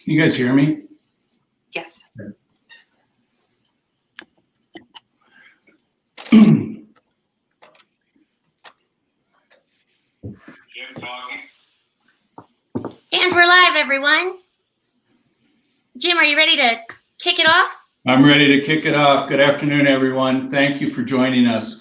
You guys hear me? Yes. Jim talking. And we're live, everyone. Jim, are you ready to kick it off? I'm ready to kick it off. Good afternoon, everyone. Thank you for joining us.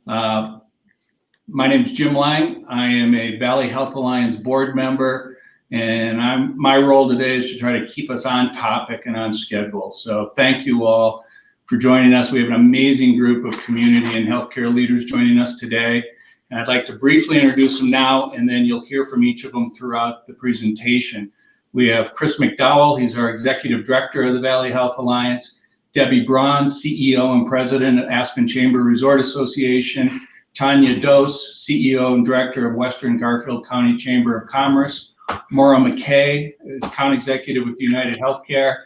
My name is Jim Lang. I am a Valley Health Alliance board member, and my role today is to try to keep us on topic and on schedule. So thank you all for joining us. We have an amazing group of community and healthcare leaders joining us today. And I'd like to briefly introduce them now, and then you'll hear from each of them throughout the presentation. We have Chris McDowell. He's our Executive Director of the Valley Health Alliance. Debbie Braun, CEO and President of Aspen Chamber Resort Association. Tanya Dose, CEO and Director of Western Garfield County Chamber of Commerce. Maura McKay is Account Executive with United Healthcare.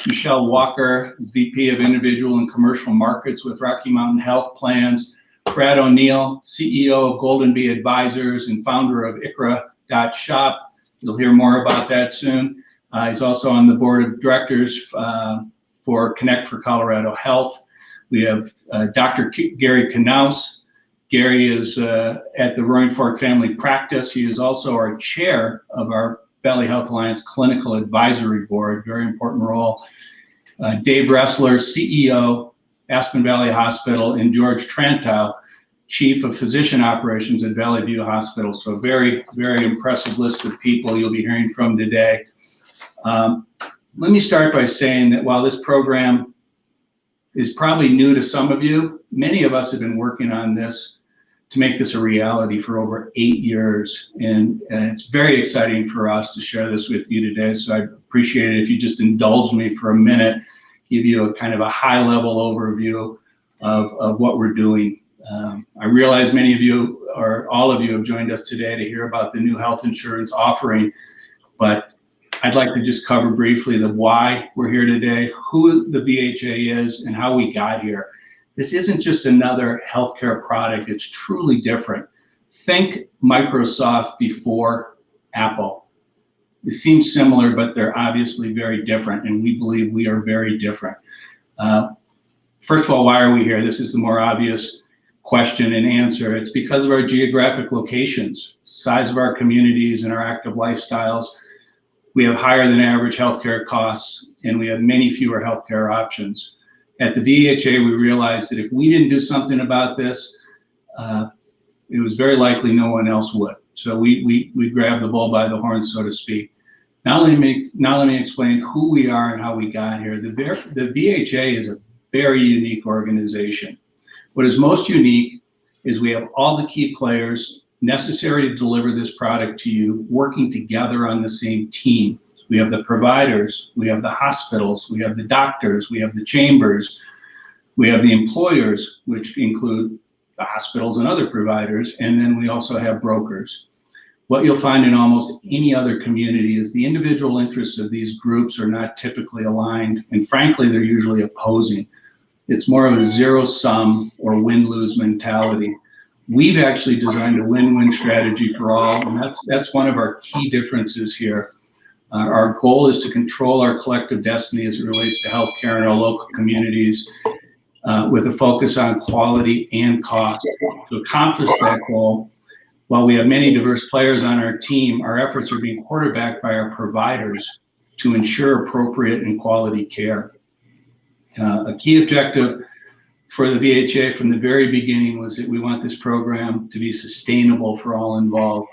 Michelle Walker, VP of Individual and Commercial Markets with Rocky Mountain Health Plans. Brad O'Neill, CEO of Golden Bee Advisors and founder of Icra.shop. You'll hear more about that soon. He's also on the board of directors for Connect for Colorado Health. We have Dr. Gary Knaus. Gary is at the Roaring Fork Family Practice. He is also our chair of our Valley Health Alliance Clinical Advisory Board, very important role. Dave Ressler, CEO, Aspen Valley Hospital, and George Trantow, Chief of Physician Operations at Valley View Hospital. So a very, very impressive list of people you'll be hearing from today. Let me start by saying that while this program is probably new to some of you, many of us have been working on this to make this a reality for over 8 years. And it's very exciting for us to share this with you today. So I appreciate it if you just indulge me for a minute, give you a kind of a high level overview of what we're doing. I realize many of you, or all of you, have joined us today to hear about the new health insurance offering, but I'd like to just cover briefly the why we're here today, who the VHA is, and how we got here. This isn't just another healthcare product, it's truly different. Think Microsoft before Apple. It seems similar, but they're obviously very different, and we believe we are very different. First of all, why are we here? This is the more obvious question and answer. It's because of our geographic locations, size of our communities, and our active lifestyles. We have higher than average healthcare costs, and we have many fewer healthcare options. At the VHA, we realized that if we didn't do something about this, it was very likely no one else would. So we grabbed the bull by the horns, so to speak. Now let me explain who we are and how we got here. The VHA is a very unique organization. What is most unique is we have all the key players necessary to deliver this product to you working together on the same team. We have the providers, we have the hospitals, we have the doctors, we have the chambers, we have the employers, which include the hospitals and other providers, and then we also have brokers. What you'll find in almost any other community is the individual interests of these groups are not typically aligned, and frankly, they're usually opposing. It's more of a zero-sum or win-lose mentality. We've actually designed a win-win strategy for all, and that's one of our key differences here. Our goal is to control our collective destiny as it relates to healthcare in our local communities with a focus on quality and cost. To accomplish that goal, while we have many diverse players on our team, our efforts are being quarterbacked by our providers to ensure appropriate and quality care. A key objective for the VHA from the very beginning was that we want this program to be sustainable for all involved.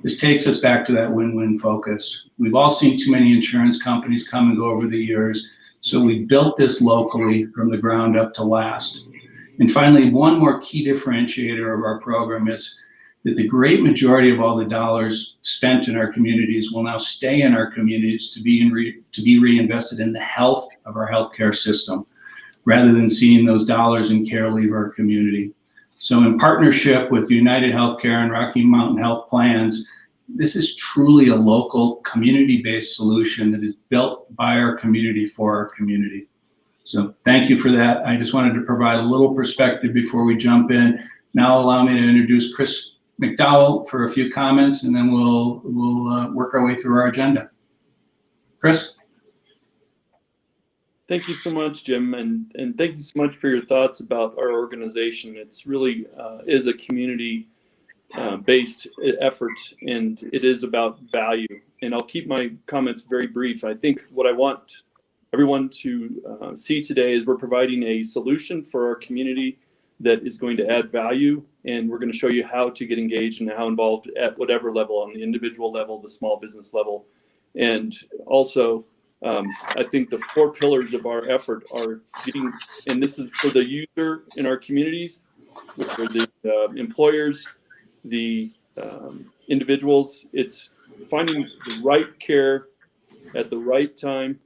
This takes us back to that win-win focus. We've all seen too many insurance companies come and go over the years, so we built this locally from the ground up to last. And finally, one more key differentiator of our program is that the great majority of all the dollars spent in our communities will now stay in our communities to be reinvested in the health of our healthcare system, rather than seeing those dollars in care leave our community. So in partnership with United Healthcare and Rocky Mountain Health Plans, this is truly a local community-based solution that is built by our community for our community. So thank you for that. I just wanted to provide a little perspective before we jump in. Now allow me to introduce Chris McDowell for a few comments, and then we'll work our way through our agenda. Chris? Thank you so much, Jim, and thank you so much for your thoughts about our organization. It's really is a community based effort, and it is about value. And I'll keep my comments very brief. I think what I want everyone to see today is we're providing a solution for our community that is going to add value, and we're going to show you how to get engaged and how involved at whatever level, on the individual level, the small business level, and also I think the 4 pillars of our effort are getting, and this is for the user in our communities, which are the employers, the individuals. It's finding the right care at the right time,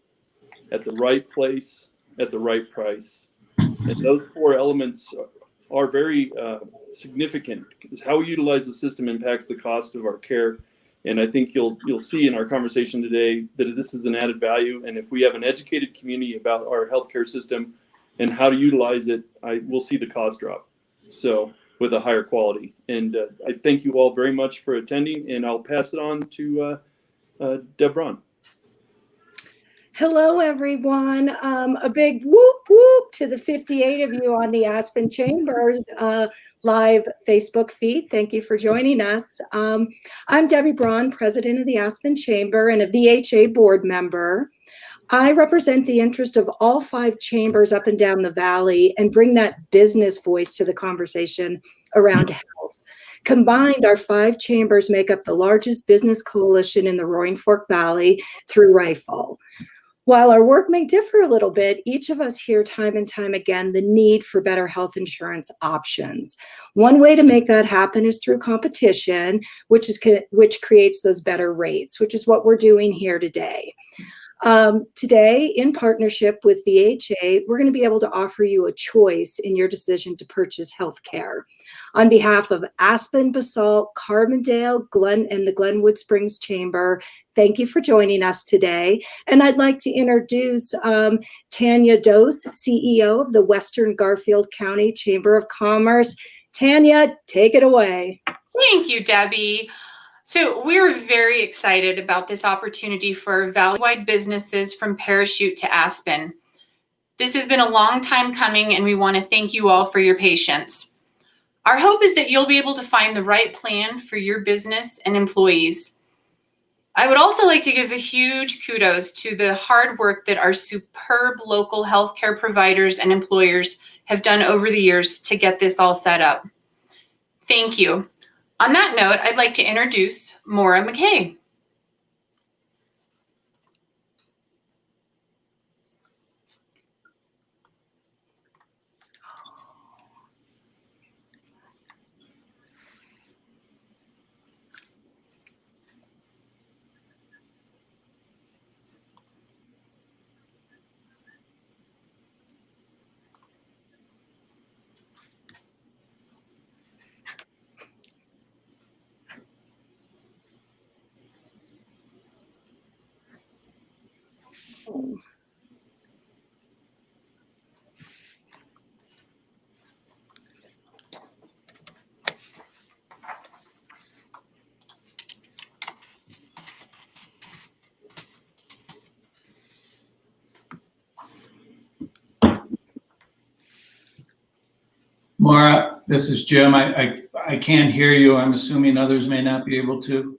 at the right place, at the right price. And those 4 elements are very significant, because how we utilize the system impacts the cost of our care. And I think you'll see in our conversation today that this is an added value. And if we have an educated community about our healthcare system and how to utilize it, we'll see the cost drop. So with a higher quality. And I thank you all very much for attending, and I'll pass it on to Deb Braun. Hello, everyone. A big whoop whoop to the 58 of you on the Aspen Chambers live Facebook feed. Thank you for joining us. I'm Debbie Braun, president of the Aspen Chamber and a VHA board member. I represent the interest of all 5 chambers up and down the valley and bring that business voice to the conversation around health. Combined, our 5 chambers make up the largest business coalition in the Roaring Fork Valley through Rifle. While our work may differ a little bit, each of us hear time and time again the need for better health insurance options. One way to make that happen is through competition, which creates those better rates, which is what we're doing here today. Today, in partnership with VHA, we're going to be able to offer you a choice in your decision to purchase health care. On behalf of Aspen, Basalt, Carbondale, and the Glenwood Springs Chamber, thank you for joining us today. And I'd like to introduce Tanya Dose, CEO of the Western Garfield County Chamber of Commerce. Tanya, take it away. Thank you, Debbie. So we're very excited about this opportunity for valley-wide businesses from Parachute to Aspen. This has been a long time coming, and we want to thank you all for your patience. Our hope is that you'll be able to find the right plan for your business and employees. I would also like to give a huge kudos to the hard work that our superb local healthcare providers and employers have done over the years to get this all set up. Thank you. On that note, I'd like to introduce Maura McKay. Maura, this is Jim. I can't hear you. I'm assuming others may not be able to.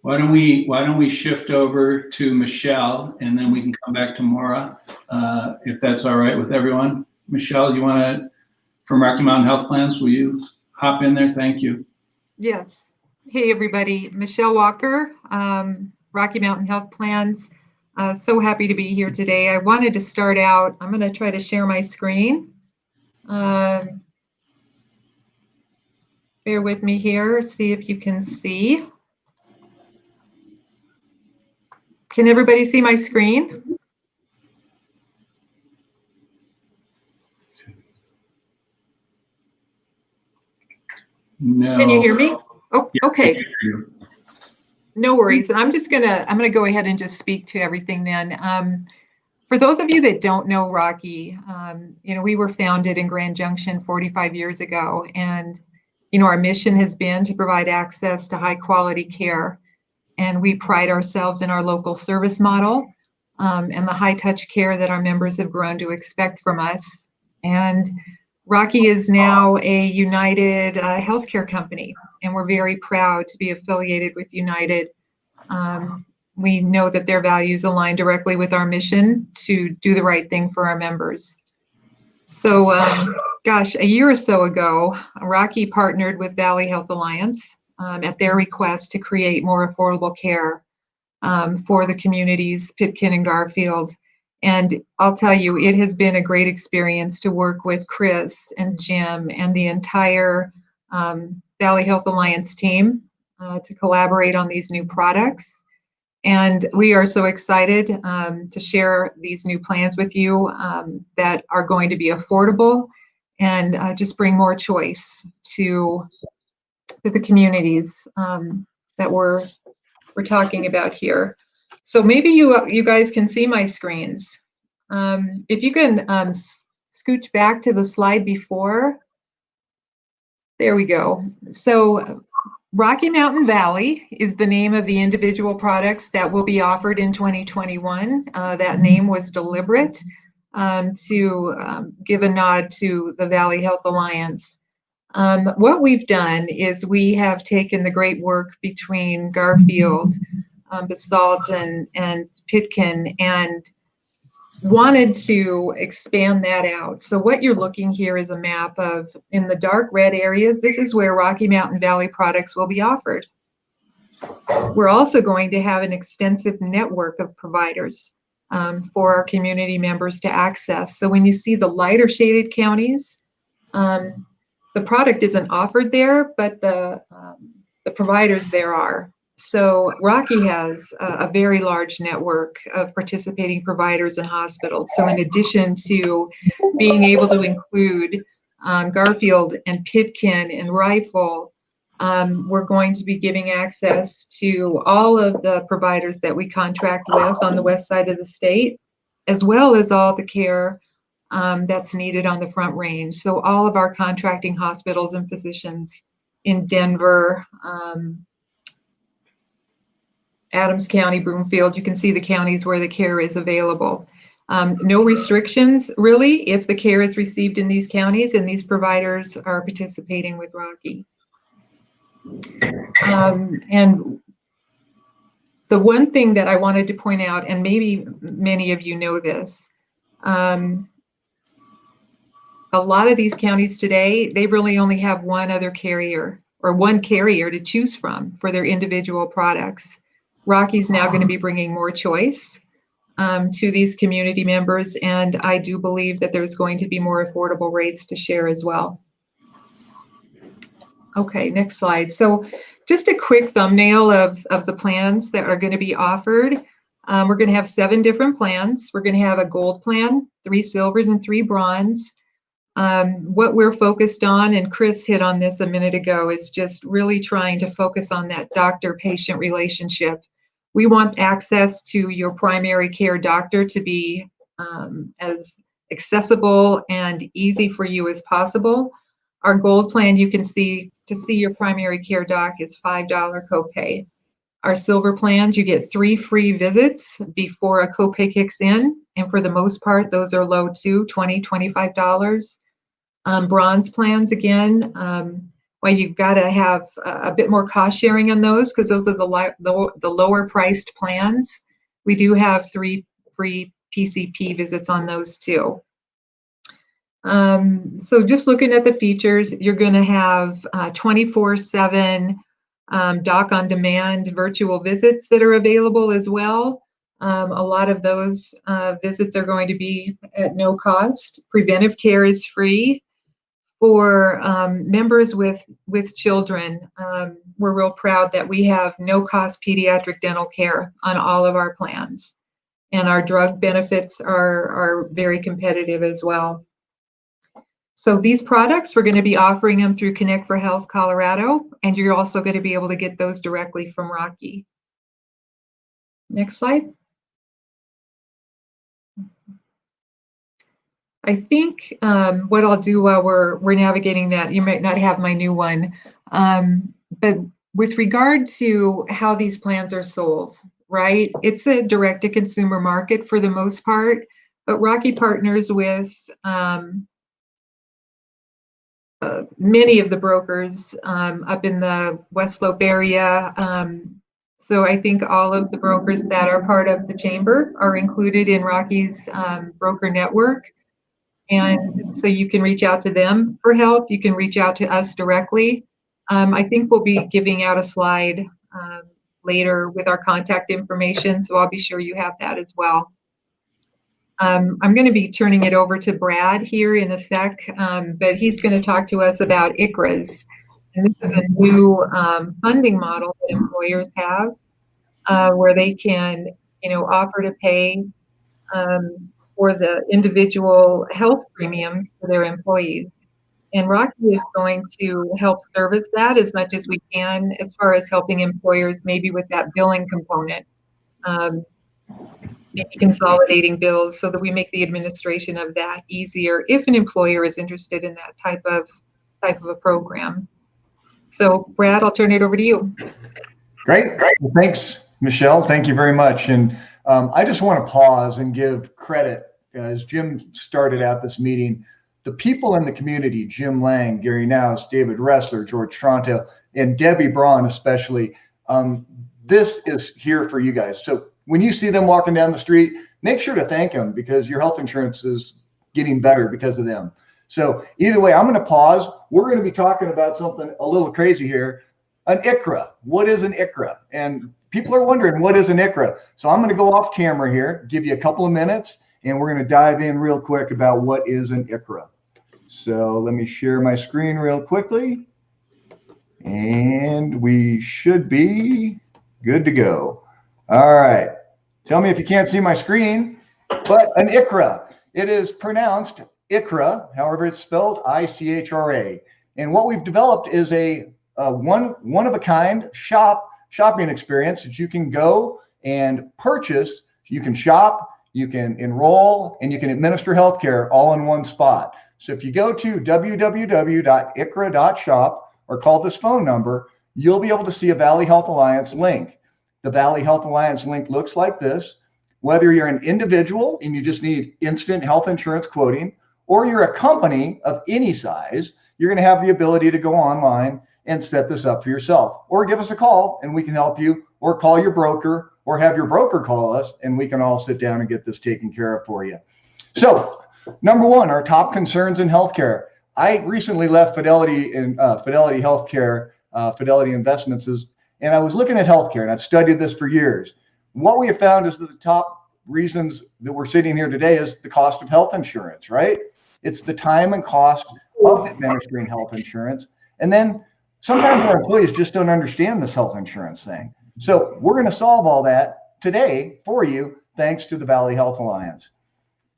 Why don't we shift over to Michelle, and then we can come back to Maura, if that's all right with everyone. Michelle, you want to, from Rocky Mountain Health Plans, will you hop in there? Thank you. Yes. Hey, everybody. Michelle Walker, Rocky Mountain Health Plans. So happy to be here today. I wanted to start out, I'm going to try to share my screen. Bear with me here, see if you can see. Can everybody see my screen? No. Can you hear me? Oh, okay. No worries. I'm gonna go ahead and just speak to everything then. For those of you that don't know Rocky, we were founded in Grand Junction 45 years ago, and our mission has been to provide access to high quality care, and we pride ourselves in our local service model and the high touch care that our members have grown to expect from us. And Rocky is now a United healthcare company, and we're very proud to be affiliated with United. We know that their values align directly with our mission to do the right thing for our members. So, a year or so ago, Rocky partnered with Valley Health Alliance at their request to create more affordable care for the communities, Pitkin and Garfield. And I'll tell you, it has been a great experience to work with Chris and Jim and the entire Valley Health Alliance team to collaborate on these new products. And we are so excited to share these new plans with you that are going to be affordable and just bring more choice to the communities that we're talking about here. So maybe you guys can see my screens. If you can scooch back to the slide before. There we go. So Rocky Mountain Valley is the name of the individual products that will be offered in 2021. That name was deliberate to give a nod to the Valley Health Alliance. What we've done is we have taken the great work between Garfield, Basalt, and Pitkin and wanted to expand that out. So what you're looking here is a map of, in the dark red areas, this is where Rocky Mountain Valley products will be offered. We're also going to have an extensive network of providers for our community members to access. So when you see the lighter shaded counties, the product isn't offered there, but the providers there are. So Rocky has a very large network of participating providers and hospitals. So in addition to being able to include Garfield and Pitkin and Rifle, we're going to be giving access to all of the providers that we contract with on the west side of the state, as well as all the care that's needed on the Front Range. So all of our contracting hospitals and physicians in Denver, Adams County, Broomfield, you can see the counties where the care is available. No restrictions, really, if the care is received in these counties and these providers are participating with Rocky. And the one thing that I wanted to point out, and maybe many of you know this, a lot of these counties today, they really only have one other carrier or one carrier to choose from for their individual products. Rocky's now going to be bringing more choice to these community members, and I do believe that there's going to be more affordable rates to share as well. Okay, next slide. So just a quick thumbnail of the plans that are going to be offered. We're going to have 7 different plans. We're going to have a gold plan, 3 silvers, and 3 bronze. What we're focused on, and Chris hit on this a minute ago, is just really trying to focus on that doctor-patient relationship. We want access to your primary care doctor to be as accessible and easy for you as possible. Our gold plan, you can see, to see your primary care doc is $5 copay. Our silver plans, you get 3 free visits before a copay kicks in. And for the most part, those are low too, $20, $25. Bronze plans, again, well, you've got to have a bit more cost sharing on those because those are the lower priced plans. We do have 3 free PCP visits on those too. So just looking at the features, you're going to have 24/7 doc on demand virtual visits that are available as well. A lot of those visits are going to be at no cost. Preventive care is free. For members with children, we're real proud that we have no-cost pediatric dental care on all of our plans. And our drug benefits are very competitive as well. So these products, we're going to be offering them through Connect for Health Colorado, and you're also going to be able to get those directly from Rocky. Next slide. I think what I'll do while we're navigating that, you might not have my new one, but with regard to how these plans are sold, right? It's a direct-to-consumer market for the most part, but Rocky partners with many of the brokers up in the West Slope area. So I think all of the brokers that are part of the chamber are included in Rocky's broker network. And so you can reach out to them for help. You can reach out to us directly. I think we'll be giving out a slide later with our contact information, so I'll be sure you have that as well. I'm going to be turning it over to Brad here in a sec, but he's going to talk to us about Icras. And this is a new funding model that employers have where they can, offer to pay for the individual health premiums for their employees. And Rocky is going to help service that as much as we can as far as helping employers maybe with that billing component, maybe consolidating bills so that we make the administration of that easier if an employer is interested in that type of a program. So Brad, I'll turn it over to you. Great. Well, thanks, Michelle. Thank you very much. And I just want to pause and give credit, as Jim started out this meeting, the people in the community, Jim Lang, Gary Nouse, David Ressler, George Tronto, and Debbie Braun especially. This is here for you guys. So when you see them walking down the street, make sure to thank them because your health insurance is getting better because of them. So either way, I'm going to pause. We're going to be talking about something a little crazy here. An Icra. What is an Icra? And people are wondering, what is an Icra? So I'm going to go off camera here, give you a couple of minutes, and we're going to dive in real quick about what is an Icra. So let me share my screen real quickly. And we should be good to go. All right. Tell me if you can't see my screen, but an Icra. It is pronounced Icra, however it's spelled, I-C-H-R-A. And what we've developed is a one of a kind shopping experience that you can go and purchase. You can shop, you can enroll, and you can administer healthcare all in one spot. So if you go to www.icra.shop or call this phone number, you'll be able to see a Valley Health Alliance link. The Valley Health Alliance link looks like this. Whether you're an individual and you just need instant health insurance quoting, or you're a company of any size, you're going to have the ability to go online and set this up for yourself, or give us a call and we can help you, or call your broker, or have your broker call us and we can all sit down and get this taken care of for you. So number one, our top concerns in healthcare. I recently left Fidelity Healthcare, Fidelity Investments, and I was looking at healthcare, and I've studied this for years. What we have found is that the top reasons that we're sitting here today is the cost of health insurance, right? It's the time and cost of administering health insurance. And then sometimes our employees just don't understand this health insurance thing. So we're going to solve all that today for you, thanks to the Valley Health Alliance.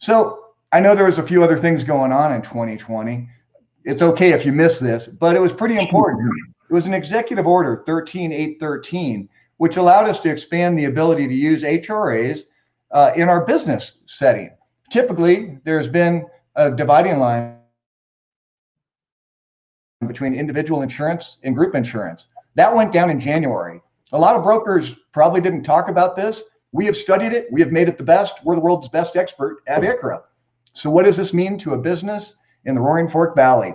So I know there was a few other things going on in 2020. It's okay if you missed this, but it was pretty important. It was an executive order 13813, which allowed us to expand the ability to use HRAs in our business setting. Typically, there's been a dividing line between individual insurance and group insurance. That went down in January. A lot of brokers probably didn't talk about this. We have studied it. We have made it the best. We're the world's best expert at Icra. So what does this mean to a business in the Roaring Fork Valley?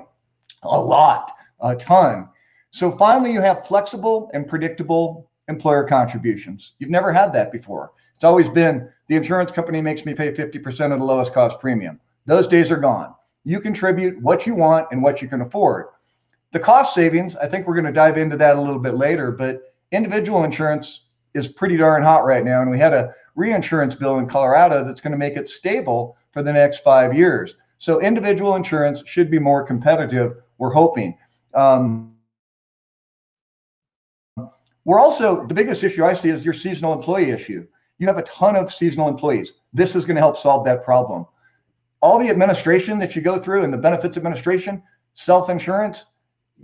A lot, a ton. So finally, you have flexible and predictable employer contributions. You've never had that before. It's always been the insurance company makes me pay 50% of the lowest cost premium. Those days are gone. You contribute what you want and what you can afford. The cost savings, I think we're going to dive into that a little bit later, but individual insurance is pretty darn hot right now. And we had a reinsurance bill in Colorado that's going to make it stable for the next 5 years. So individual insurance should be more competitive, we're hoping. We're also, the biggest issue I see is your seasonal employee issue. You have a ton of seasonal employees. This is going to help solve that problem. All the administration that you go through and the benefits administration, self-insurance,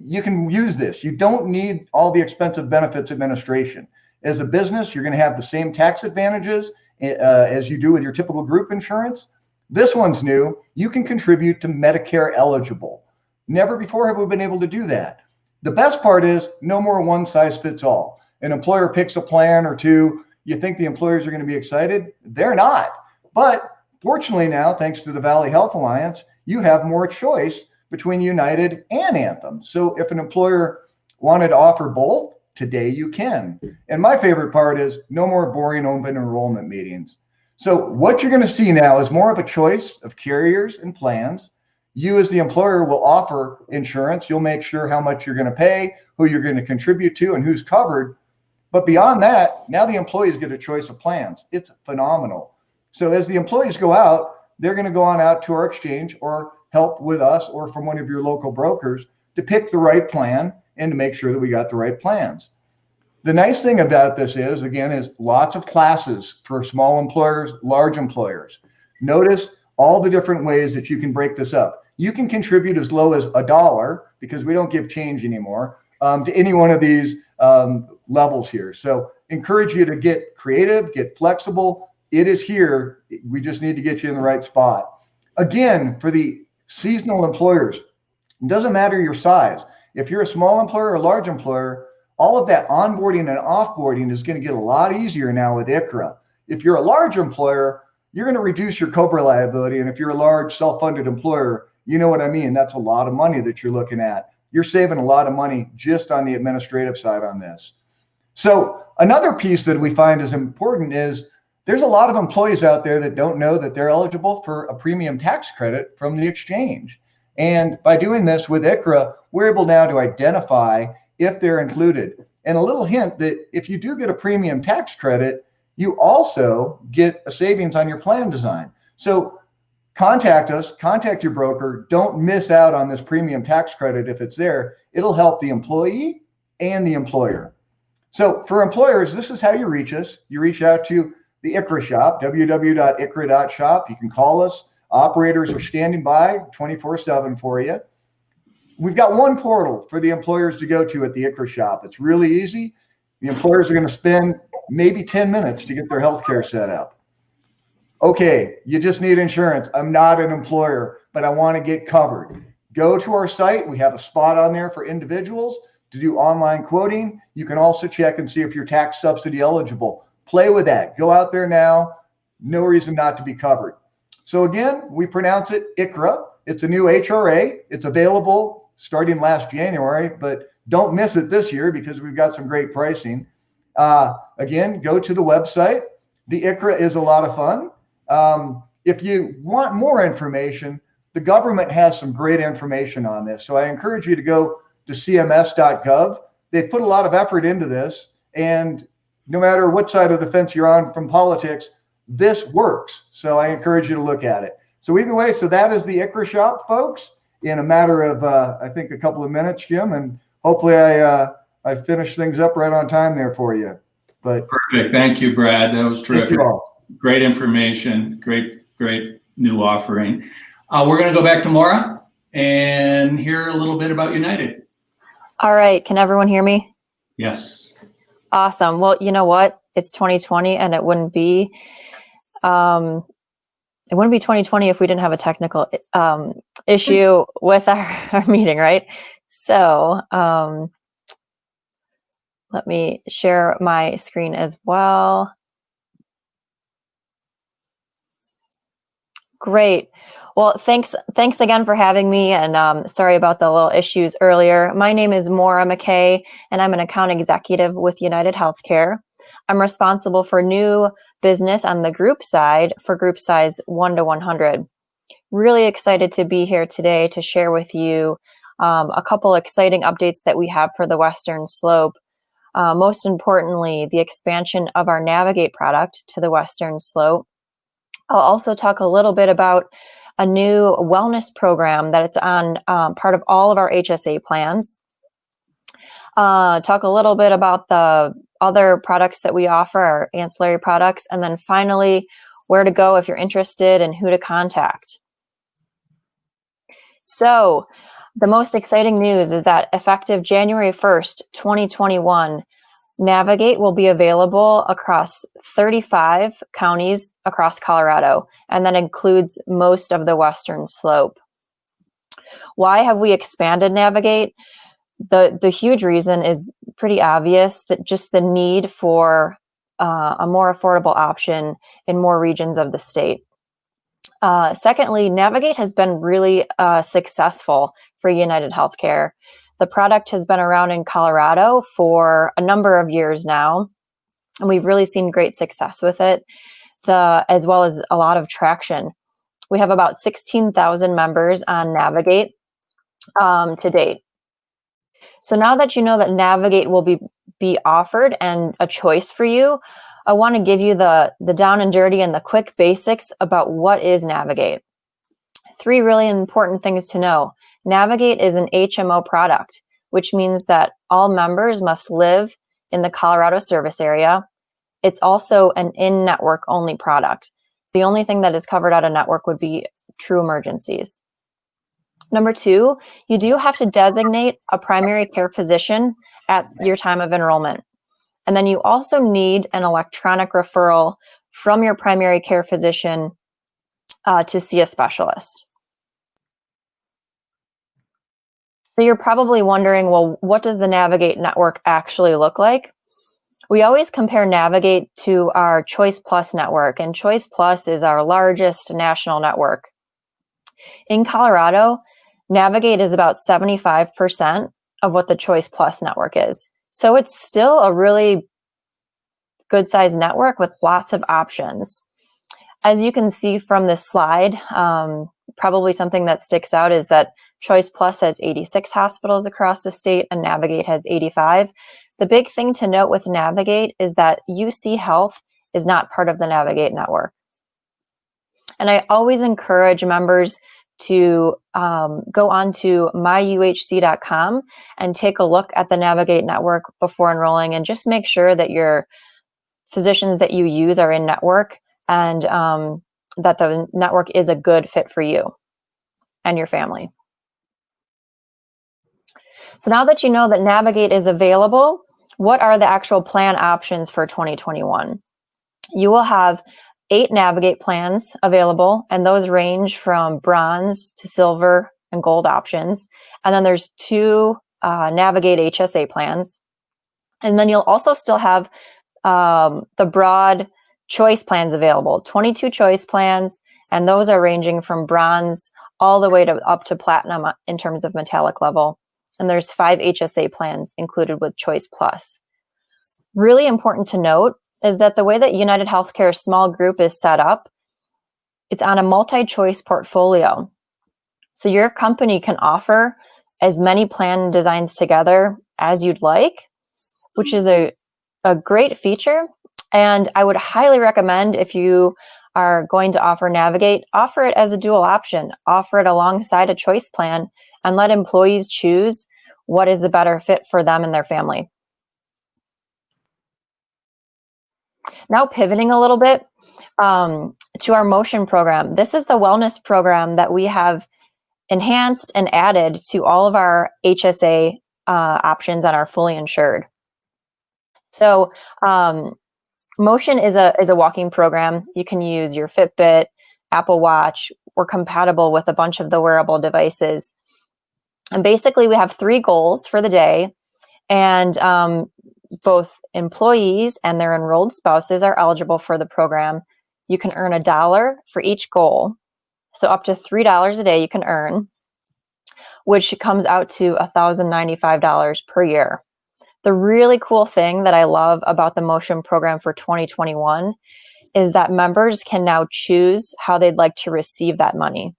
you can use this. You don't need all the expensive benefits administration. As a business, you're going to have the same tax advantages as you do with your typical group insurance. This one's new. You can contribute to Medicare eligible. Never before have we been able to do that. The best part is no more one size fits all. An employer picks a plan or two. You think the employers are going to be excited? They're not. But fortunately now, thanks to the Valley Health Alliance, you have more choice between United and Anthem. So if an employer wanted to offer both, today you can. And my favorite part is no more boring open enrollment meetings. So what you're going to see now is more of a choice of carriers and plans. You as the employer will offer insurance. You'll make sure how much you're going to pay, who you're going to contribute to, and who's covered. But beyond that, now the employees get a choice of plans. It's phenomenal. So as the employees go out, they're going to go on out to our exchange or help with us or from one of your local brokers to pick the right plan and to make sure that we got the right plans. The nice thing about this is, again, is lots of classes for small employers, large employers. Notice all the different ways that you can break this up. You can contribute as low as $1 because we don't give change anymore to any one of these levels here. So encourage you to get creative, get flexible. It is here. We just need to get you in the right spot. Again, for the seasonal employers, it doesn't matter your size. If you're a small employer or a large employer, all of that onboarding and offboarding is going to get a lot easier now with Icra. If you're a large employer, you're going to reduce your COBRA liability. And if you're a large self-funded employer, you know what I mean? That's a lot of money that you're looking at. You're saving a lot of money just on the administrative side on this. So another piece that we find is important is there's a lot of employees out there that don't know that they're eligible for a premium tax credit from the exchange. And by doing this with Icra, we're able now to identify if they're included. And a little hint that if you do get a premium tax credit, you also get a savings on your plan design. So contact us, contact your broker. Don't miss out on this premium tax credit if it's there. It'll help the employee and the employer. So for employers, this is how you reach us. You reach out to the Icra shop, www.icra.shop. You can call us. Operators are standing by 24/7 for you. We've got one portal for the employers to go to at the Icra shop. It's really easy. The employers are going to spend maybe 10 minutes to get their healthcare set up. Okay, you just need insurance. I'm not an employer, but I want to get covered. Go to our site. We have a spot on there for individuals to do online quoting. You can also check and see if you're tax subsidy eligible. Play with that. Go out there now. No reason not to be covered. So again, we pronounce it Icra. It's a new HRA. It's available starting last January, but don't miss it this year because we've got some great pricing. Again, go to the website. The Icra is a lot of fun. If you want more information, the government has some great information on this. So I encourage you to go to cms.gov. They've put a lot of effort into this, and no matter what side of the fence you're on from politics, this works. So I encourage you to look at it. So either way, so that is the Icra shop, folks, in a matter of, I think, a couple of minutes, Jim, and hopefully I finished things up right on time there for you. But perfect. Thank you, Brad. That was terrific. Thank you all. Great information. Great new offering. We're going to go back to Maura and hear a little bit about United. All right. Can everyone hear me? Yes. Awesome. Well, you know what? It's 2020 and it wouldn't be 2020 if we didn't have a technical issue with our meeting, right? So let me share my screen as well. Great. Well, thanks again for having me, and sorry about the little issues earlier. My name is Maura McKay, and I'm an account executive with United Healthcare. I'm responsible for new business on the group side for group size 1 to 100. Really excited to be here today to share with you a couple exciting updates that we have for the Western Slope. Most importantly, the expansion of our Navigate product to the Western Slope. I'll also talk a little bit about a new wellness program that it's on part of all of our HSA plans. Talk a little bit about the other products that we offer, our ancillary products, and then finally, where to go if you're interested and who to contact. So the most exciting news is that effective January 1st, 2021, Navigate will be available across 35 counties across Colorado, and that includes most of the western slope. Why have we expanded Navigate? The huge reason is pretty obvious, that just the need for a more affordable option in more regions of the state. Secondly, Navigate has been really successful for United Healthcare. The product has been around in Colorado for a number of years now, and we've really seen great success with it, as well as a lot of traction. We have about 16,000 members on Navigate to date. So now that you know that Navigate will be offered and a choice for you, I want to give you the down and dirty and the quick basics about what is Navigate. 3 really important things to know. Navigate is an HMO product, which means that all members must live in the Colorado service area. It's also an in-network only product. So the only thing that is covered out of network would be true emergencies. Number 2, you do have to designate a primary care physician at your time of enrollment. And then you also need an electronic referral from your primary care physician to see a specialist. So you're probably wondering, well, what does the Navigate network actually look like? We always compare Navigate to our Choice Plus network, and Choice Plus is our largest national network. In Colorado, Navigate is about 75% of what the Choice Plus network is. So it's still a really good sized network with lots of options. As you can see from this slide, probably something that sticks out is that Choice Plus has 86 hospitals across the state and Navigate has 85. The big thing to note with Navigate is that UC Health is not part of the Navigate network. And I always encourage members to go on to myuhc.com and take a look at the Navigate network before enrolling, and just make sure that your physicians that you use are in network, and that the network is a good fit for you and your family. So now that you know that Navigate is available, what are the actual plan options for 2021? You will have 8 Navigate plans available, and those range from bronze to silver and gold options. And then there's 2 Navigate HSA plans. And then you'll also still have the broad choice plans available, 22 choice plans, and those are ranging from bronze all the way up to platinum in terms of metallic level. And there's 5 HSA plans included with Choice Plus. Really important to note is that the way that United Healthcare small group is set up, it's on a multi-choice portfolio. So your company can offer as many plan designs together as you'd like, which is a great feature. And I would highly recommend, if you are going to offer Navigate, offer it as a dual option, offer it alongside a choice plan, and let employees choose what is the better fit for them and their family. Now pivoting a little bit to our Motion program. This is the wellness program that we have enhanced and added to all of our HSA options and are fully insured. So Motion is a walking program. You can use your Fitbit, Apple Watch. We're compatible with a bunch of the wearable devices. And basically we have 3 goals for the day, and both employees and their enrolled spouses are eligible for the program. You can earn $1 for each goal. So up to $3 a day you can earn, which comes out to $1,095 per year. The really cool thing that I love about the Motion program for 2021 is that members can now choose how they'd like to receive that money.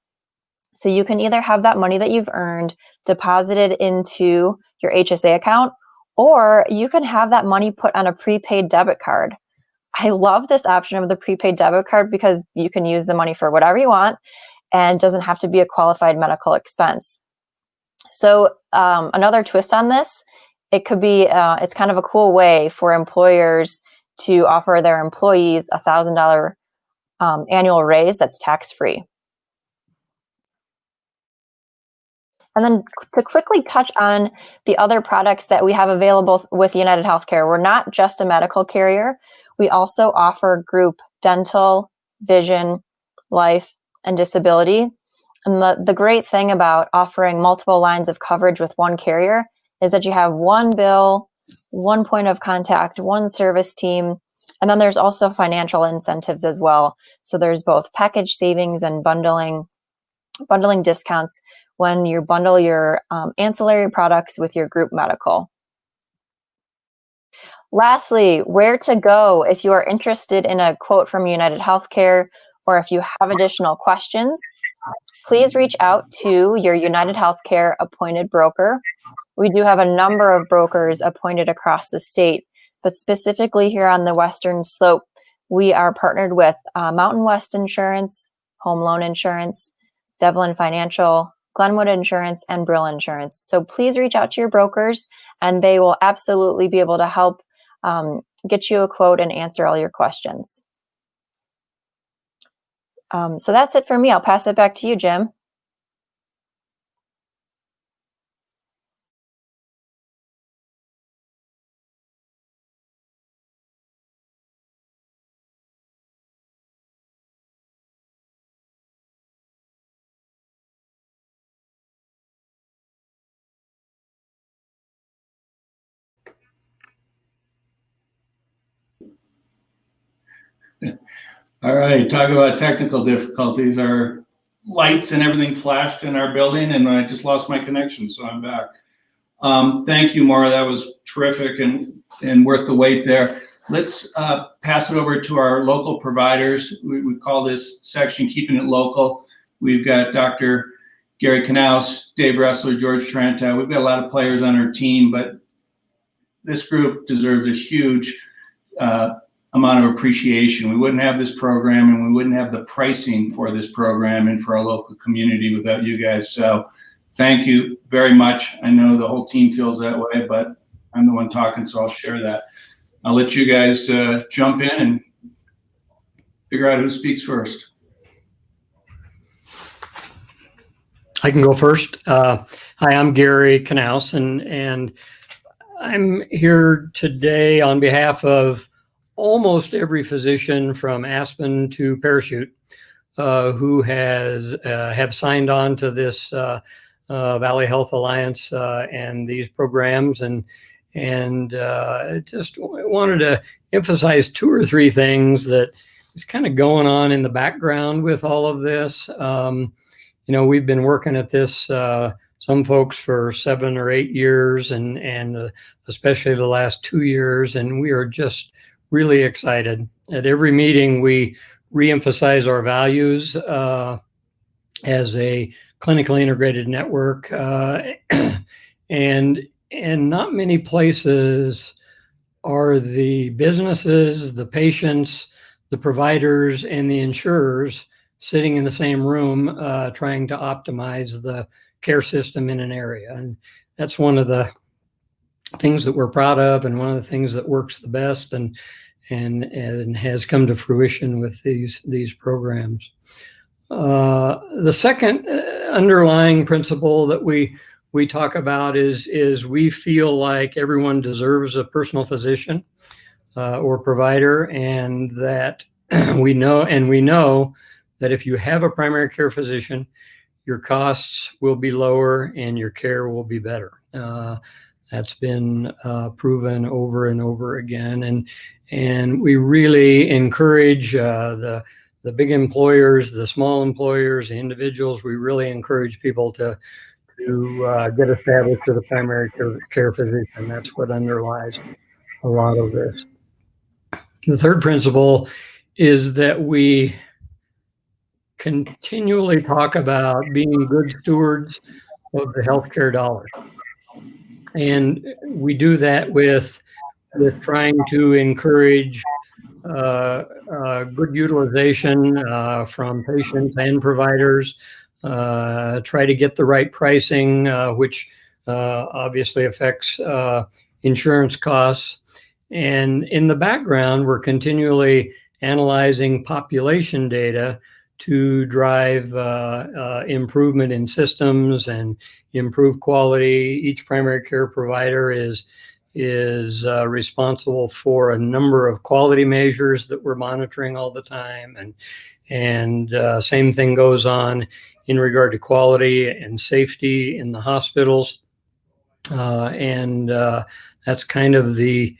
So you can either have that money that you've earned deposited into your HSA account, or you can have that money put on a prepaid debit card. I love this option of the prepaid debit card because you can use the money for whatever you want and doesn't have to be a qualified medical expense. So another twist on this, it could be, it's kind of a cool way for employers to offer their employees a $1,000 annual raise that's tax-free. And then to quickly touch on the other products that we have available with United Healthcare, we're not just a medical carrier. We also offer group dental, vision, life, and disability. And the great thing about offering multiple lines of coverage with one carrier is that you have one bill, one point of contact, one service team, and then there's also financial incentives as well. So there's both package savings and bundling discounts when you bundle your ancillary products with your group medical. Lastly, where to go if you are interested in a quote from United Healthcare, or if you have additional questions, please reach out to your United Healthcare appointed broker. We do have a number of brokers appointed across the state, but specifically here on the Western Slope, we are partnered with Mountain West Insurance, Home Loan Insurance, Devlin Financial, Glenwood Insurance, and Brill Insurance. So please reach out to your brokers, and they will absolutely be able to help get you a quote and answer all your questions. So that's it for me. I'll pass it back to you, Jim. All right, talk about technical difficulties. Our lights and everything flashed in our building, and I just lost my connection, so I'm back. Thank you, Maura. That was terrific and worth the wait there. Let's pass it over to our local providers. We call this section Keeping It Local. We've got Dr. Gary Knaus, Dave Ressler, George Trenta. We've got a lot of players on our team, but this group deserves a huge amount of appreciation. We wouldn't have this program, and we wouldn't have the pricing for this program and for our local community without you guys. So thank you very much. I know the whole team feels that way, but I'm the one talking, so I'll share that. I'll let you guys jump in and figure out who speaks first. I can go first. Hi, I'm Gary Knaus, and I'm here today on behalf of almost every physician from Aspen to Parachute who have signed on to this Valley Health Alliance and these programs, and just wanted to emphasize two or three things that is kind of going on in the background with all of this. You know, we've been working at this, some folks for 7 or 8 years, and especially the last 2 years, and we are just really excited. At every meeting, we reemphasize our values as a clinically integrated network, and not many places are the businesses, the patients, the providers, and the insurers sitting in the same room trying to optimize the care system in an area. And that's one of the things that we're proud of, and one of the things that works the best and has come to fruition with these programs. The second underlying principle that we talk about is we feel like everyone deserves a personal physician or provider, and that we know that if you have a primary care physician, your costs will be lower and your care will be better. That's been proven over and over again, and we really encourage the big employers, the small employers, the individuals. We really encourage people to get established with a primary care physician. That's what underlies a lot of this. The third principle is that we continually talk about being good stewards of the healthcare dollar. And we do that with trying to encourage good utilization from patients and providers, try to get the right pricing, which obviously affects insurance costs. And in the background, we're continually analyzing population data to drive improvement in systems and improve quality. Each primary care provider is responsible for a number of quality measures that we're monitoring all the time, and same thing goes on in regard to quality and safety in the hospitals, and that's kind of the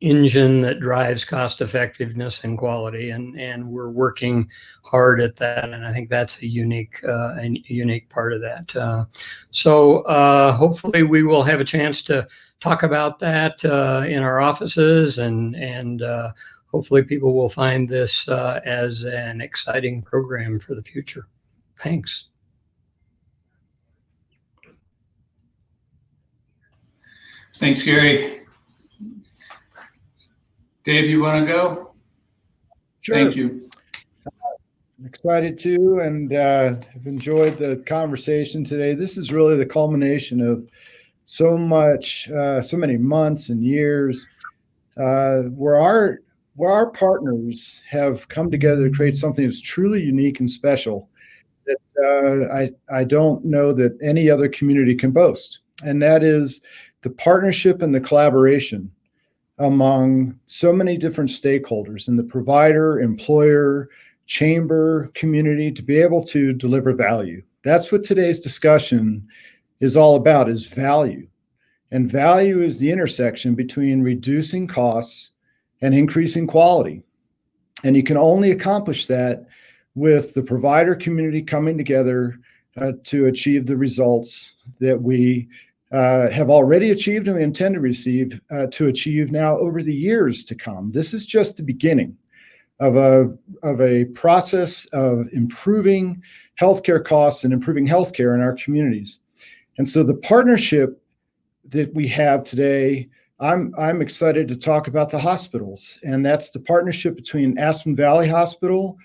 engine that drives cost effectiveness and quality, and we're working hard at that, and I think that's a unique part of that. So hopefully we will have a chance to talk about that in our offices, and hopefully people will find this as an exciting program for the future. Thanks. Thanks, Gary. Dave, you want to go? Sure. Thank you. I'm excited too, and have enjoyed the conversation today. This is really the culmination of so many months and years where our partners have come together to create something that's truly unique and special that I don't know that any other community can boast. And that is the partnership and the collaboration among so many different stakeholders in the provider, employer, chamber, community to be able to deliver value. That's what today's discussion is all about, is value. And value is the intersection between reducing costs and increasing quality. And you can only accomplish that with the provider community coming together to achieve the results that we have already achieved and we intend to achieve now over the years to come. This is just the beginning of a process of improving healthcare costs and improving healthcare in our communities. And so the partnership that we have today, I'm excited to talk about the hospitals, and that's the partnership between Aspen Valley Hospital,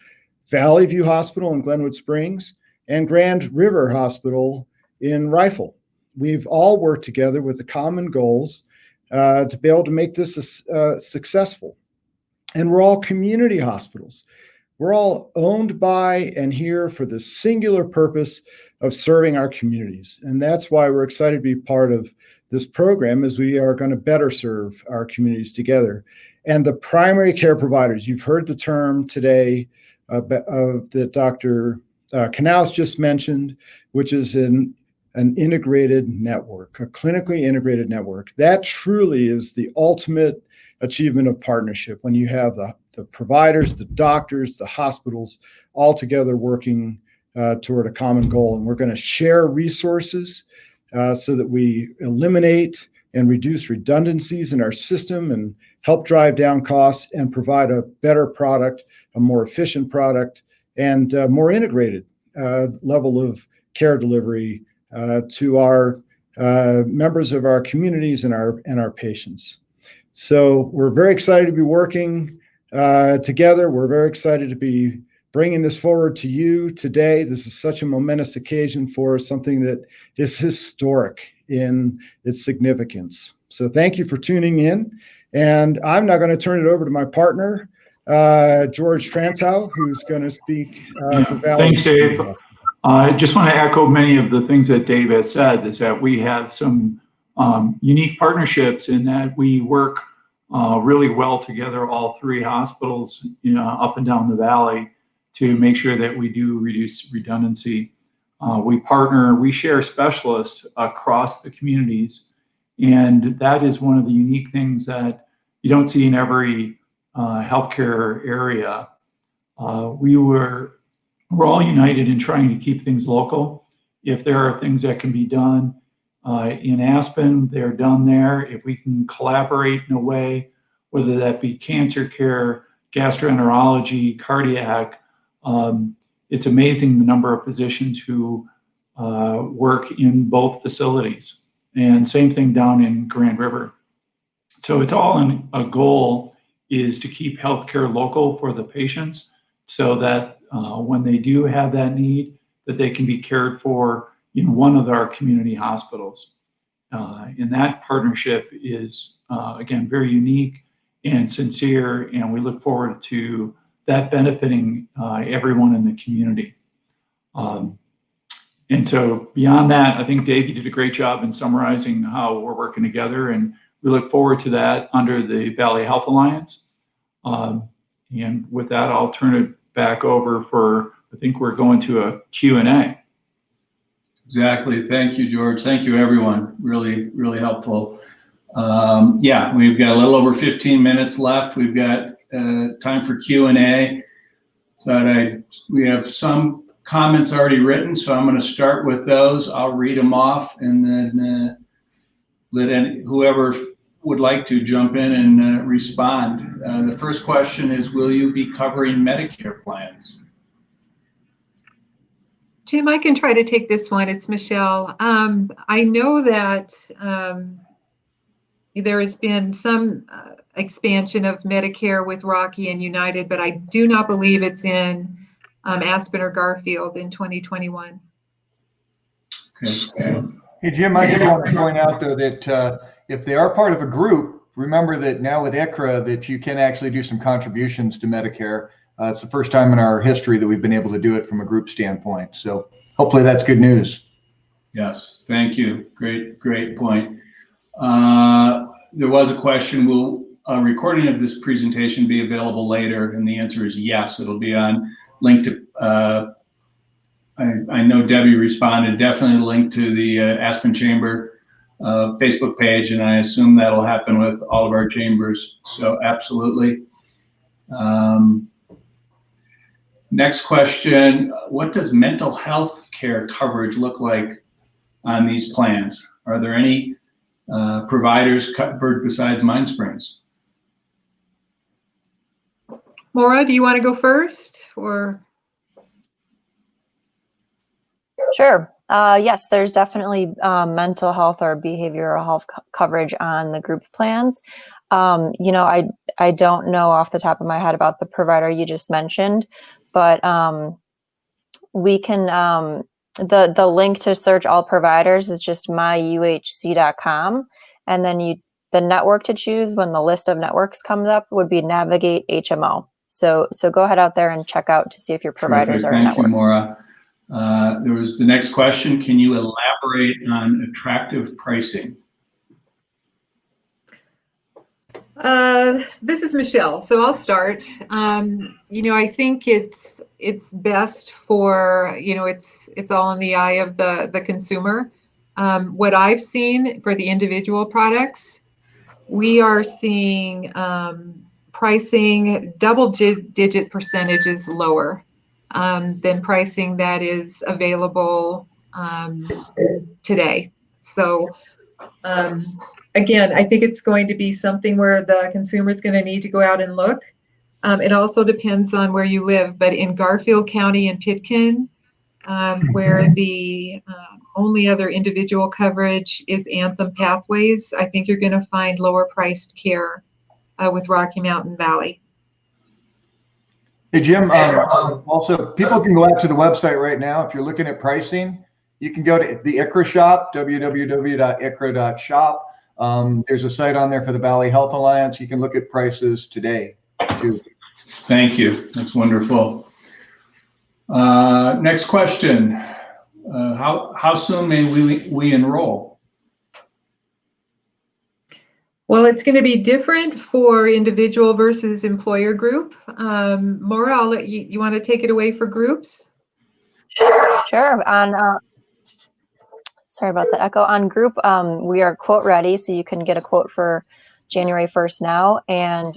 Valley View Hospital in Glenwood Springs, and Grand River Hospital in Rifle. We've all worked together with the common goals to be able to make this successful. And we're all community hospitals. We're all owned by and here for the singular purpose of serving our communities. And that's why we're excited to be part of this program, as we are going to better serve our communities together. And the primary care providers, you've heard the term today that Dr. Canals just mentioned, which is an integrated network, a clinically integrated network. That truly is the ultimate achievement of partnership, when you have the providers, the doctors, the hospitals all together working toward a common goal. And we're going to share resources so that we eliminate and reduce redundancies in our system and help drive down costs and provide a better product, a more efficient product, and more integrated level of care delivery to our members of our communities and our patients. So we're very excited to be working together. We're very excited to be bringing this forward to you today. This is such a momentous occasion for us, something that is historic in its significance. So thank you for tuning in. And I'm now going to turn it over to my partner, George Trantow, who's going to speak for Valley. Thanks, Dave. I just want to echo many of the things that Dave has said, is that we have some unique partnerships in that we work really well together, all three hospitals, up and down the valley, to make sure that we do reduce redundancy. We share specialists across the communities, and that is one of the unique things that you don't see in every healthcare area. We're all united in trying to keep things local. If there are things that can be done in Aspen, they're done there. If we can collaborate in a way, whether that be cancer care, gastroenterology, cardiac, it's amazing the number of physicians who work in both facilities. And same thing down in Grand River. So it's all in a goal is to keep healthcare local for the patients, so that when they do have that need, that they can be cared for in one of our community hospitals. And that partnership is, again, very unique and sincere, and we look forward to that benefiting everyone in the community. And so beyond that, I think Dave, you did a great job in summarizing how we're working together, and we look forward to that under the Valley Health Alliance. And with that, I'll turn it back over for, I think we're going to a Q&A. Exactly. Thank you, George. Thank you, everyone. Really, really helpful. Yeah, we've got a little over 15 minutes left. We've got time for Q&A. So we have some comments already written, so I'm going to start with those. I'll read them off, and then whoever would like to jump in and respond. The first question is, will you be covering Medicare plans? Jim, I can try to take this one. It's Michelle. I know that there has been some expansion of Medicare with Rocky and United, but I do not believe it's in Aspen or Garfield in 2021. Okay. Hey, Jim, I just want to point out, though, that if they are part of a group, remember that now with Icra that you can actually do some contributions to Medicare. It's the first time in our history that we've been able to do it from a group standpoint. So hopefully that's good news. Yes, thank you. Great point. There was a question, will a recording of this presentation be available later? And the answer is yes, it'll be on link to, I know Debbie responded, definitely link to the Aspen Chamber Facebook page, and I assume that'll happen with all of our chambers. So absolutely. Next question, what does mental health care coverage look like on these plans? Are there any providers covered besides MindSprings? Maura, do you want to go first, or? Sure. Yes, there's definitely mental health or behavioral health coverage on the group plans. You know, I don't know off the top of my head about the provider you just mentioned, but we can, the link to search all providers is just myuhc.com. And then the network to choose when the list of networks comes up would be Navigate HMO. So go ahead out there and check out to see if your providers are a network. Thank you, Maura. There was the next question. Can you elaborate on attractive pricing? This is Michelle, so I'll start. You know, I think it's best for, you know, it's all in the eye of the consumer. What I've seen for the individual products, we are seeing pricing double-digit percentages lower than pricing that is available today. So again, I think it's going to be something where the consumer is going to need to go out and look. It also depends on where you live, but in Garfield County and Pitkin, where the only other individual coverage is Anthem Pathways, I think you're going to find lower priced care with Rocky Mountain Valley. Hey, Jim, also people can go out to the website right now. If you're looking at pricing, you can go to the Icra shop, www.icra.shop. There's a site on there for the Valley Health Alliance. You can look at prices today too. Thank you. That's wonderful. Next question. How soon may we enroll? Well, it's going to be different for individual versus employer group. Maura, I'll let you want to take it away for groups? Sure. Sorry about that echo. On group, we are quote ready, so you can get a quote for January 1st now. And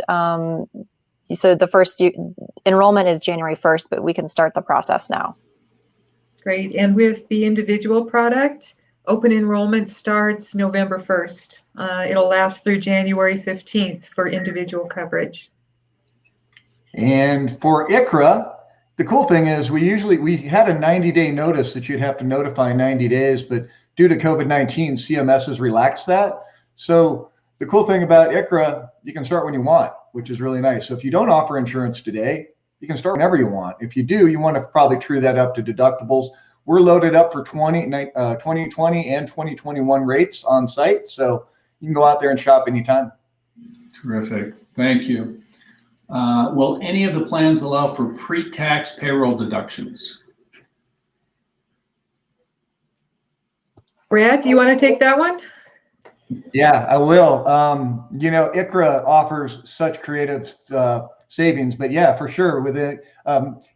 so the first enrollment is January 1st, but we can start the process now. Great. And with the individual product, open enrollment starts November 1st. It'll last through January 15th for individual coverage. And for Icra, the cool thing is we had a 90-day notice that you'd have to notify 90 days, but due to COVID-19, CMS has relaxed that. So the cool thing about Icra, you can start when you want, which is really nice. So if you don't offer insurance today, you can start whenever you want. If you do, you want to probably true that up to deductibles. We're loaded up for 2020 and 2021 rates on site. So you can go out there and shop anytime. Terrific. Thank you. Will any of the plans allow for pre-tax payroll deductions? Brad, do you want to take that one? Yeah, I will. Icra offers such creative savings, but yeah, for sure. With it,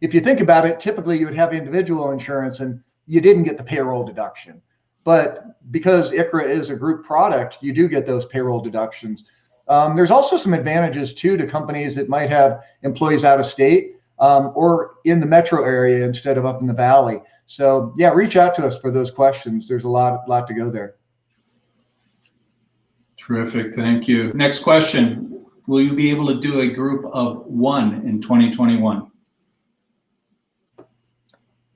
if you think about it, typically you would have individual insurance and you didn't get the payroll deduction. But because Icra is a group product, you do get those payroll deductions. There's also some advantages too to companies that might have employees out of state or in the metro area instead of up in the valley. So yeah, reach out to us for those questions. There's a lot to go there. Terrific, thank you. Next question. Will you be able to do a group of 1 in 2021?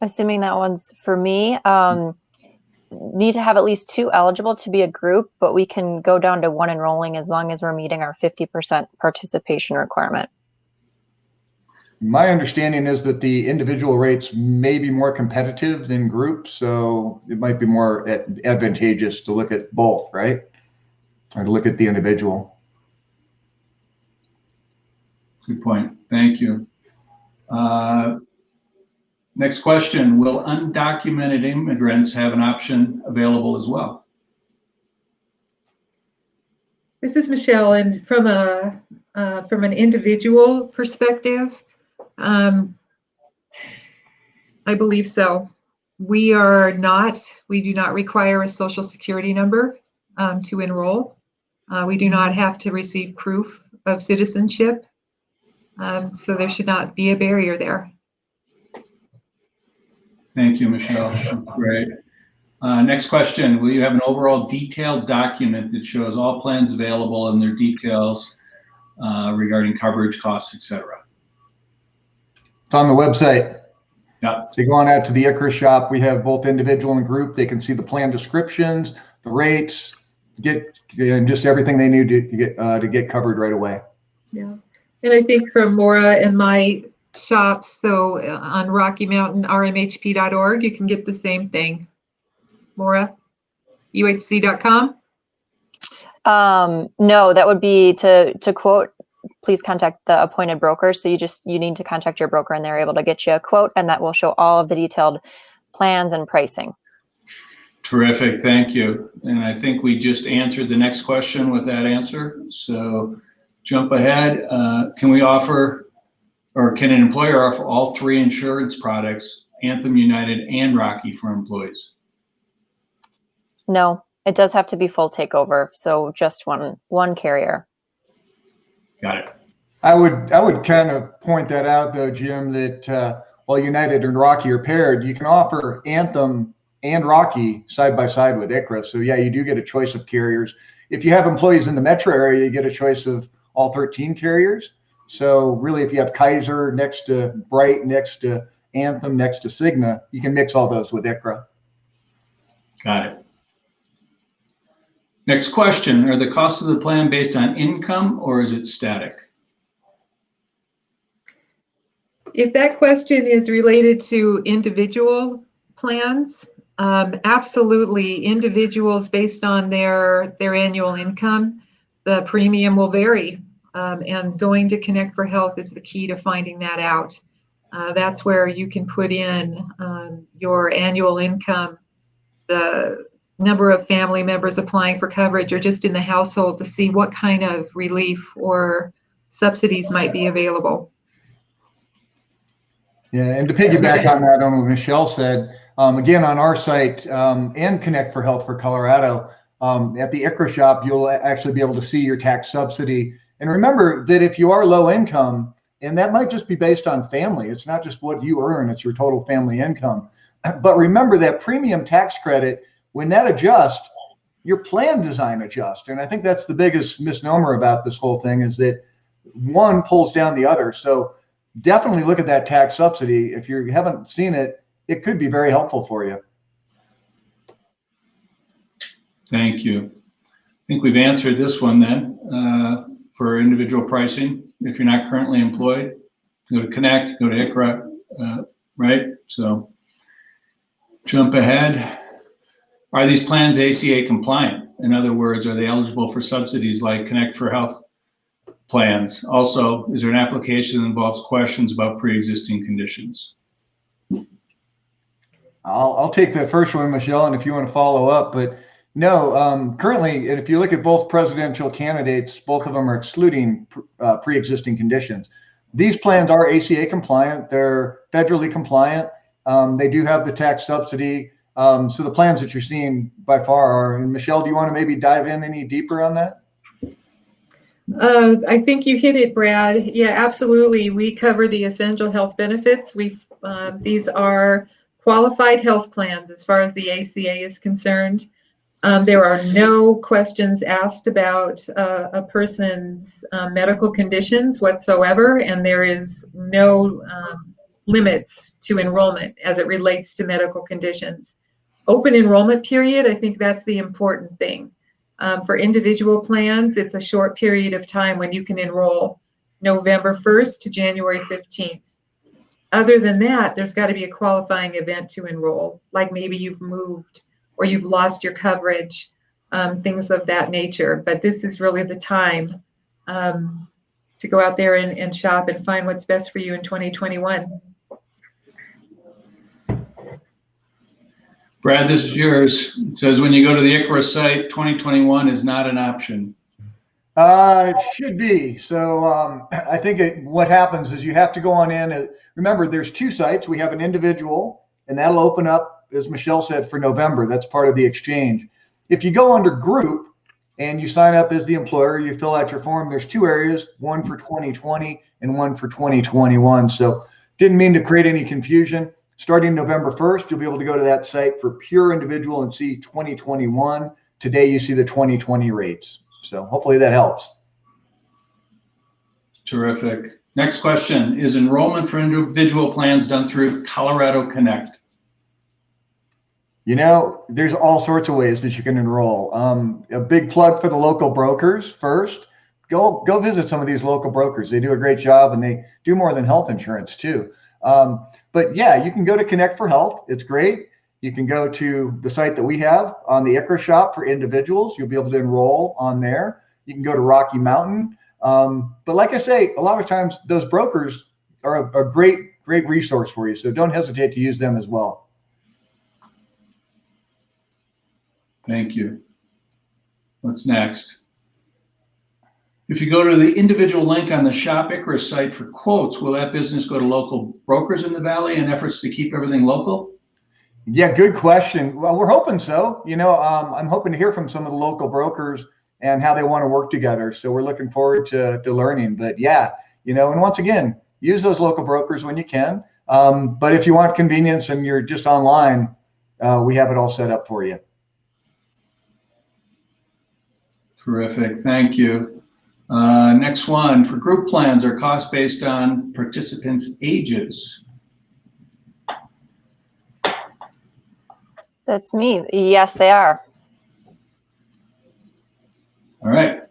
Assuming that one's for me, need to have at least 2 eligible to be a group, but we can go down to 1 enrolling as long as we're meeting our 50% participation requirement. My understanding is that the individual rates may be more competitive than group, so it might be more advantageous to look at both, right? Or to look at the individual. Good point. Thank you. Next question. Will undocumented immigrants have an option available as well? This is Michelle, and from an individual perspective, I believe so. We do not require a social security number to enroll. We do not have to receive proof of citizenship. So there should not be a barrier there. Thank you, Michelle. Great. Next question. Will you have an overall detailed document that shows all plans available and their details regarding coverage, costs, etc.? It's on the website. Yeah. So you go on out to the Icra shop. We have both individual and group. They can see the plan descriptions, the rates, get just everything they need to get covered right away. Yeah, and I think from Maura and my shop, so on Rocky Mountain RMHP.org, you can get the same thing. Maura, uhc.com. No, that would be to quote. Please contact the appointed broker. So you need to contact your broker, and they're able to get you a quote, and that will show all of the detailed plans and pricing. Terrific, thank you. And I think we just answered the next question with that answer. So jump ahead. Can we offer, or can an employer offer all 3 insurance products, Anthem, United, and Rocky for employees? No, it does have to be full takeover. So just one carrier. Got it. I would kind of point that out though, Jim, that while United and Rocky are paired, you can offer Anthem and Rocky side by side with Icra. So yeah, you do get a choice of carriers. If you have employees in the metro area, you get a choice of all 13 carriers. So really, if you have Kaiser next to Bright, next to Anthem, next to Cigna, you can mix all those with Icra. Got it. Next question. Are the costs of the plan based on income or is it static? If that question is related to individual plans, absolutely, individuals based on their annual income, the premium will vary. And going to Connect for Health is the key to finding that out. That's where you can put in your annual income, the number of family members applying for coverage, or just in the household to see what kind of relief or subsidies might be available. Yeah, and to piggyback on that, on what Michelle said, again, on our site and Connect for Health for Colorado, at the Icra shop, you'll actually be able to see your tax subsidy. And remember that if you are low income, and that might just be based on family, it's not just what you earn, it's your total family income. But remember that premium tax credit, when that adjusts, your plan design adjusts. And I think that's the biggest misnomer about this whole thing, is that one pulls down the other. So definitely look at that tax subsidy. If you haven't seen it, it could be very helpful for you. Thank you. I think we've answered this one then. For individual pricing, if you're not currently employed, go to Connect, go to Icra, right? So jump ahead. Are these plans ACA compliant? In other words, are they eligible for subsidies like Connect for Health plans? Also, is there an application that involves questions about pre-existing conditions? I'll take the first one, Michelle, and if you want to follow up, but no, currently, if you look at both presidential candidates, both of them are excluding pre-existing conditions. These plans are ACA compliant. They're federally compliant. They do have the tax subsidy. So the plans that you're seeing by far are, and Michelle, do you want to maybe dive in any deeper on that? I think you hit it, Brad. Yeah, absolutely. We cover the essential health benefits. These are qualified health plans as far as the ACA is concerned. There are no questions asked about a person's medical conditions whatsoever, and there is no limits to enrollment as it relates to medical conditions. Open enrollment period, I think that's the important thing. For individual plans, it's a short period of time when you can enroll, November 1st to January 15th. Other than that, there's got to be a qualifying event to enroll, like maybe you've moved or you've lost your coverage, things of that nature. But this is really the time to go out there and shop and find what's best for you in 2021. Brad, this is yours. It says when you go to the Icra site, 2021 is not an option. It should be. So I think what happens is you have to go on in. Remember, there's two sites. We have an individual, and that'll open up, as Michelle said, for November. That's part of the exchange. If you go under group and you sign up as the employer, you fill out your form. There's two areas, one for 2020 and one for 2021. So didn't mean to create any confusion. Starting November 1st, you'll be able to go to that site for pure individual and see 2021. Today, you see the 2020 rates. So hopefully that helps. Terrific. Next question. Is enrollment for individual plans done through Colorado Connect? You know, there's all sorts of ways that you can enroll. A big plug for the local brokers first. Go visit some of these local brokers. They do a great job, and they do more than health insurance too. But yeah, you can go to Connect for Health. It's great. You can go to the site that we have on the Icra shop for individuals. You'll be able to enroll on there. You can go to Rocky Mountain. But like I say, a lot of times those brokers are a great resource for you. So don't hesitate to use them as well. Thank you. What's next? If you go to the individual link on the Shop Icra site for quotes, will that business go to local brokers in the Valley in efforts to keep everything local? Yeah, good question. Well, we're hoping so. You know, I'm hoping to hear from some of the local brokers and how they want to work together. So we're looking forward to learning. But yeah, you know, and once again, use those local brokers when you can. But if you want convenience and you're just online, we have it all set up for you. Terrific. Thank you. Next one, for group plans, are costs based on participants' ages? That's me. Yes, they are. All right.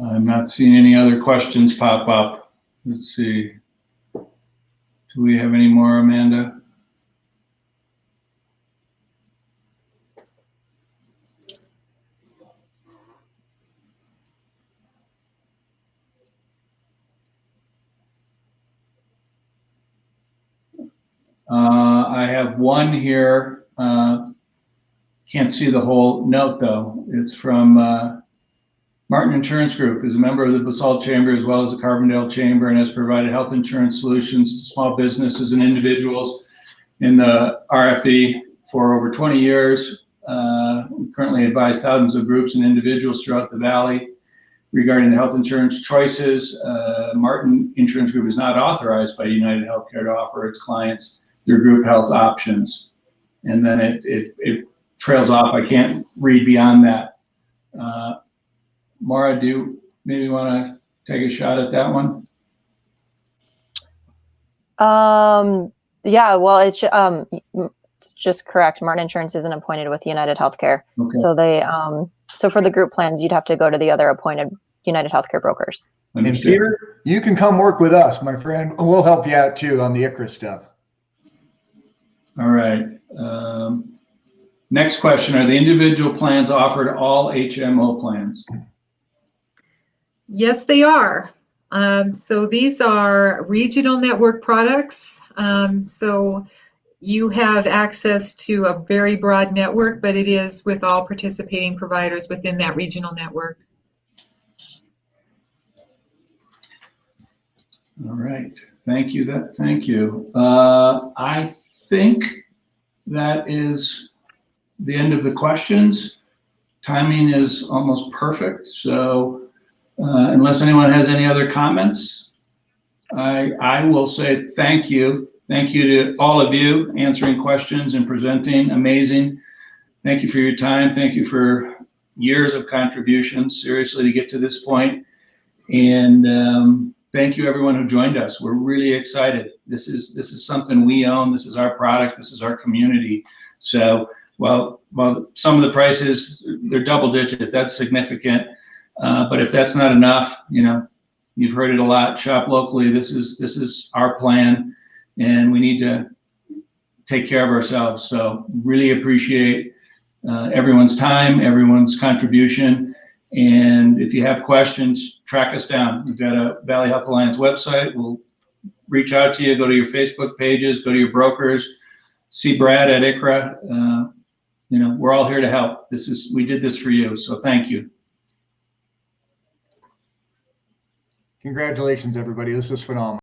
I'm not seeing any other questions pop up. Let's see. Do we have any more, Amanda? I have one here. Can't see the whole note though. It's from Martin Insurance Group, is a member of the Basalt Chamber as well as the Carbondale Chamber, and has provided health insurance solutions to small businesses and individuals in the RFE for over 20 years. We currently advise thousands of groups and individuals throughout the Valley regarding the health insurance choices. Martin Insurance Group is not authorized by United Healthcare to offer its clients their group health options. And then it trails off. I can't read beyond that. Maura, do you maybe want to take a shot at that one? Yeah, well, it's just correct. Martin Insurance isn't appointed with United Healthcare. Okay. So they, so for the group plans, you'd have to go to the other appointed United Healthcare brokers. And Peter, you can come work with us, my friend. We'll help you out too on the Icra stuff. All right. Next question, are the individual plans offered all HMO plans? Yes, they are. So these are regional network products. So you have access to a very broad network, but it is with all participating providers within that regional network. All right, thank you. Thank you. I think that is the end of the questions. Timing is almost perfect. So unless anyone has any other comments, I will say thank you. Thank you to all of you answering questions and presenting. Amazing. Thank you for your time. Thank you for years of contributions, seriously, to get to this point. And thank you everyone who joined us. We're really excited. This is something we own. This is our product. This is our community. So while some of the prices, they're double digit, that's significant. But if that's not enough, you know, you've heard it a lot, shop locally. This is our plan, and we need to take care of ourselves. So really appreciate everyone's time, everyone's contribution. And if you have questions, track us down. We've got a Valley Health Alliance website. We'll reach out to you, go to your Facebook pages, go to your brokers, see Brad at Icra. You know, we're all here to help. We did this for you, so thank you. Congratulations, everybody. This is phenomenal.